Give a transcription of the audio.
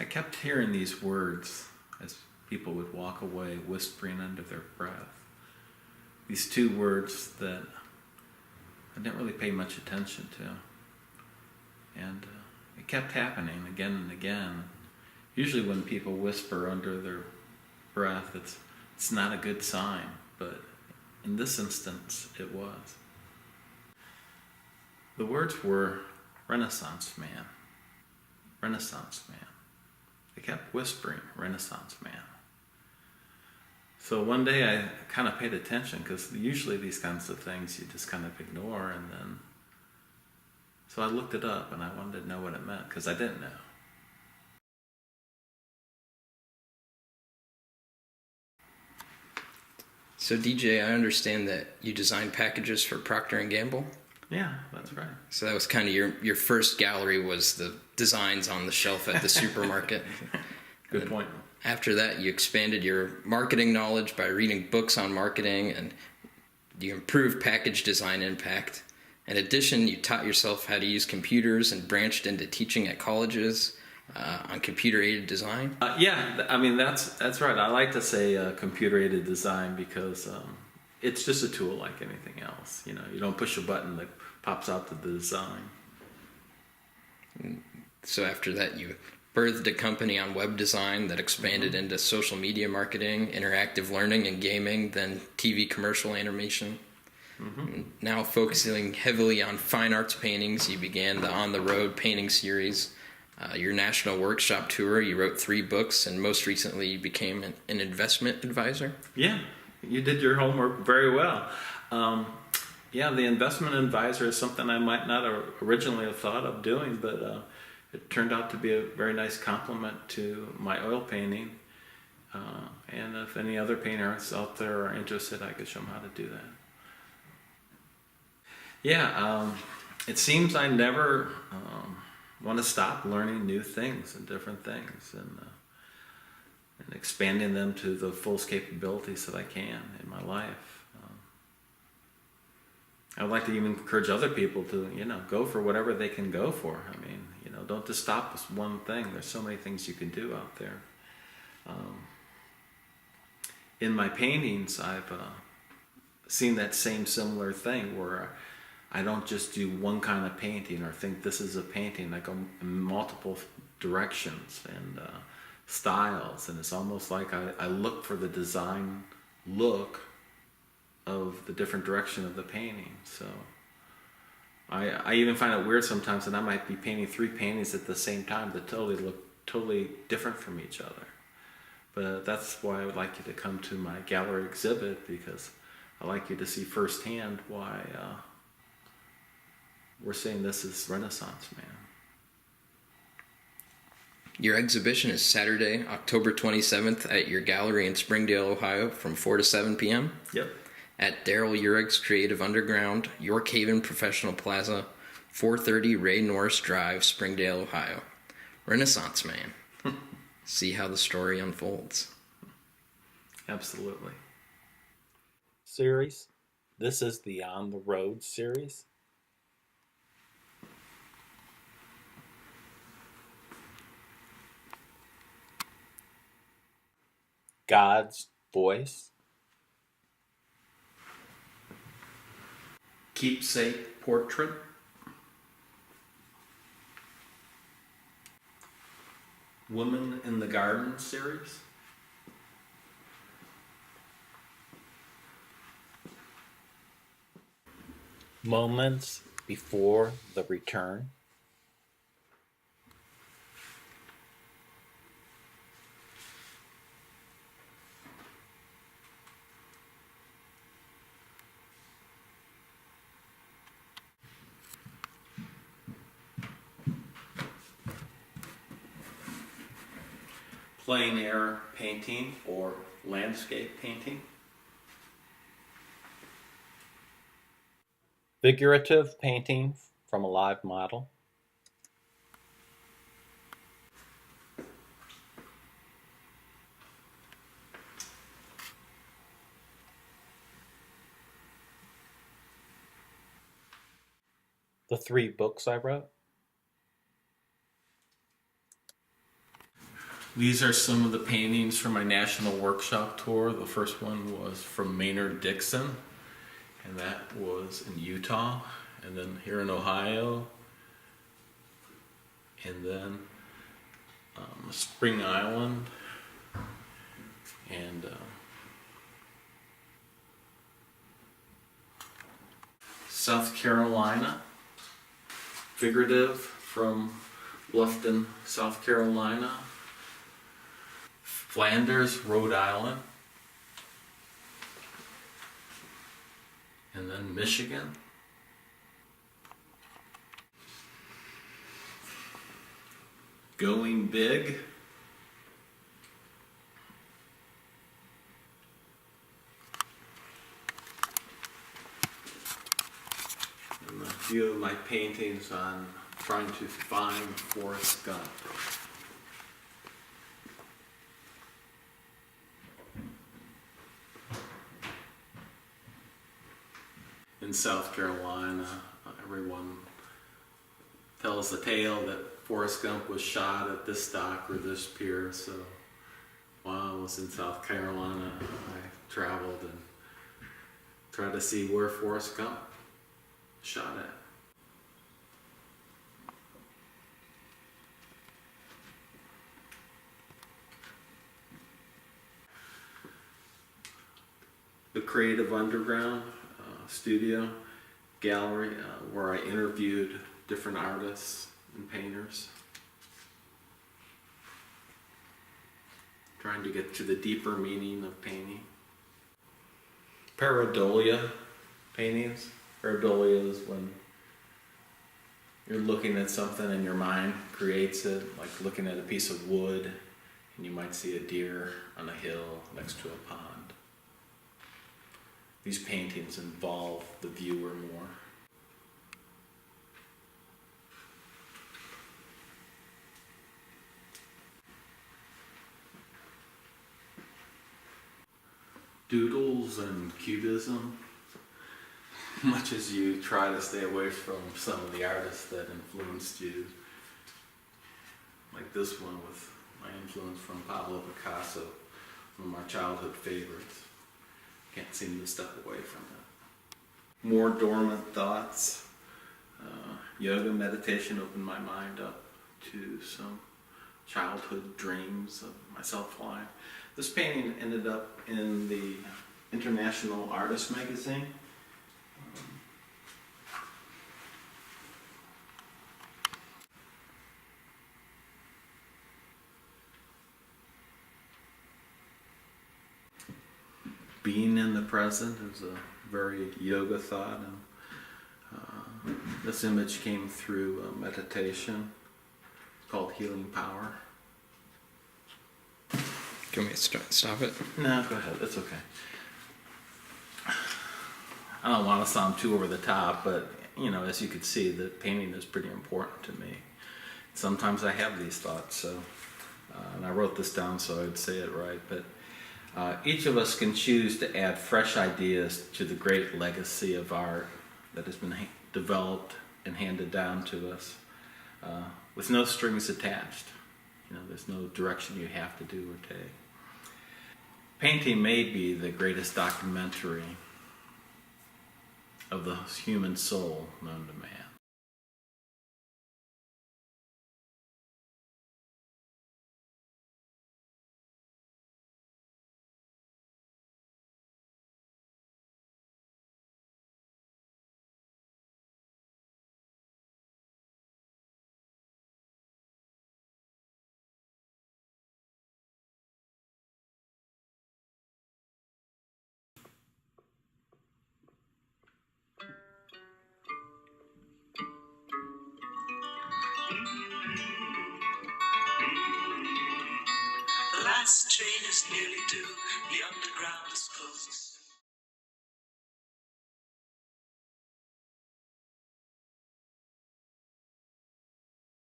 kept hearing these words as people would walk away, whispering under their breath. These two words that I didn't really pay much attention to. And it kept happening again and again. Usually when people whisper under their breath, it's not a good sign, but in this instance, it was. The words were Renaissance man, Renaissance man. They kept whispering, Renaissance man. So one day I kind of paid attention, because usually these kinds of things you just kind of ignore, and then so I looked it up and I wanted to know what it meant, because I didn't know. So DJ, I understand that you design packages for Procter & Gamble? Yeah, that's right. So that was kind of your first gallery, was the designs on the shelf at the supermarket. Good point. After that, you expanded your marketing knowledge by reading books on marketing, and you improved package design impact. In addition, you taught yourself how to use computers and branched into teaching at colleges on computer-aided design. Yeah, I mean, that's right. I like to say computer-aided design, because it's just a tool like anything else. You know, you don't push a button that pops out the design. So after that, you birthed a company on web design that expanded into social media marketing, interactive learning and gaming, then TV commercial animation. Now focusing heavily on fine arts paintings, you began the On the Road painting series. Your national workshop tour, you wrote 3 books, and most recently you became an investment advisor. Yeah, you did your homework very well. Yeah, the investment advisor is something I might not originally have thought of doing, but it turned out to be a very nice complement to my oil painting. And if any other painters out there are interested, I could show them how to do that. Yeah, it seems I never want to stop learning new things and different things, and expanding them to the fullest capabilities that I can in my life. I would like to even encourage other people to, go for whatever they can go for. I mean, don't just stop with one thing. There's so many things you can do out there. In my paintings, I've seen that same similar thing, where I don't just do one kind of painting or think this is a painting. I go in multiple directions and styles, and it's almost like I look for the design look of the different direction of the painting. So I even find it weird sometimes that I might be painting 3 paintings at the same time that look totally different from each other. But that's why I would like you to come to my gallery exhibit, because I'd like you to see firsthand why we're saying this is Renaissance man. Your exhibition is Saturday, October 27th at your gallery in Springdale, Ohio from 4 to 7 p.m. Yep. At Daryl Urig's Creative Underground, York Haven Professional Plaza, 430 Ray Norris Drive, Springdale, Ohio. Renaissance man. See how the story unfolds. Absolutely. Series. This is the On the Road series. God's voice. Keepsake portrait. Woman in the Garden series. Moments before the return. Plein air painting or landscape painting. Figurative painting from a live model. The 3 books I wrote. These are some of the paintings from my national workshop tour. The first one was from Maynard Dixon, and that was in Utah, and then here in Ohio, and then Spring Island, and South Carolina, figurative from Bluffton, South Carolina, Flanders, Rhode Island, and then Michigan, Going Big, and a few of my paintings on trying to find Forrest Gump. In South Carolina, everyone tells the tale that Forrest Gump was shot at this dock or this pier, so while I was in South Carolina, I traveled and tried to see where Forrest Gump shot at. The Creative Underground studio gallery where I interviewed different artists and painters, trying to get to the deeper meaning of painting. Pareidolia paintings. Pareidolia is when you're looking at something and your mind creates it, like looking at a piece of wood and you might see a deer on a hill next to a pond. These paintings involve the viewer more. Doodles and cubism. Much as you try to stay away from some of the artists that influenced you, like this one with my influence from Pablo Picasso, one of my childhood favorites. Can't seem to step away from it. More dormant thoughts. Yoga meditation opened my mind up to some childhood dreams of myself flying. This painting ended up in the International Artist magazine. Being in the present is a very yoga thought, and this image came through a meditation called Healing Power. Do you want me to stop it? No, go ahead. It's okay. I don't want to sound too over the top, but you know, as you can see, the painting is pretty important to me. Sometimes I have these thoughts, so and I wrote this down so I'd say it right, but each of us can choose to add fresh ideas to the great legacy of art that has been developed and handed down to us with no strings attached. You know, there's no direction you have to do or take. Painting may be the greatest documentary of the human soul known to man. The last train is nearly due, the underground is closed.